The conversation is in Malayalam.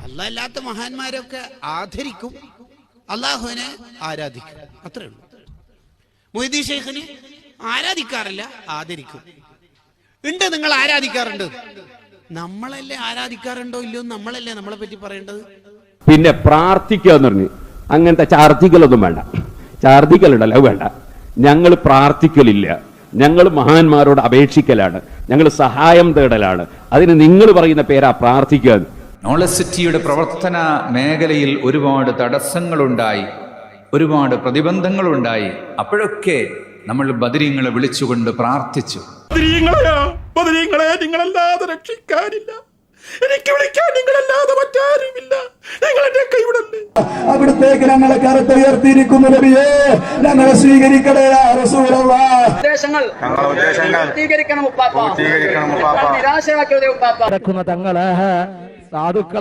അല്ലാഹ് അല്ലാത്ത മഹാന്മാരൊക്കെ ആദരിക്കും, അള്ളാഹുവിനെ ആരാധിക്കും, അത്രേ ഉള്ളൂ. മൊയ്തീൻ ശൈഖിനെ ആരാധിക്കാറില്ല, ആദരിക്കും. ഉണ്ട്, നിങ്ങൾ ആരാധിക്കാറുണ്ട്. നമ്മളല്ലേ ആരാധിക്കാറുണ്ടോ ഇല്ലയോ, നമ്മളല്ലേ നമ്മളെ പറ്റി പറയേണ്ടത്. പിന്നെ പ്രാർത്ഥിക്കുക എന്ന് പറഞ്ഞു, അങ്ങനത്തെ ചാർത്തിക്കലൊന്നും വേണ്ട. ചാർത്തിക്കലുണ്ടല്ലോ വേണ്ട. ഞങ്ങൾ പ്രാർത്ഥിക്കലില്ല, ഞങ്ങൾ മഹാന്മാരോട് അപേക്ഷിക്കലാണ്, ഞങ്ങൾ സഹായം തേടലാണ്. അതിന് നിങ്ങൾ പറയുന്ന പേരാ പ്രാർത്ഥിക്കുക. നോളജ് സിറ്റിയുടെ പ്രവർത്തന മേഖലയിൽ ഒരുപാട് തടസ്സങ്ങളുണ്ടായി, ഒരുപാട് പ്രതിബന്ധങ്ങളുണ്ടായി. അപ്പോഴൊക്കെ നമ്മൾ ബദരീങ്ങളെ വിളിച്ചുകൊണ്ട് പ്രാർത്ഥിച്ചു. ബദരീങ്ങളെ, നിങ്ങളല്ലാതെ രക്ഷിക്കാനില്ല, എനിക്ക് വിളിക്കാൻ നിങ്ങളല്ലാതെ മറ്റാരുമില്ല, നിങ്ങൾ എന്നെ കൈവിടല്ലേ. അവിടത്തേക്ക് ഞങ്ങളെ കരത്തുയർത്തിയിരിക്കുന്നു നബിയേ, ഞങ്ങളെ സ്വീകരിക്കണേ യാ റസൂലല്ലാഹ്. ഉദ്ദേശങ്ങൾ പൂർത്തീകരിക്കണം ഉപ്പാപ്പ, നിരാശരാക്കിയതേ ഉപ്പാപ്പ. തങ്ങളെ സാധുക്കൾ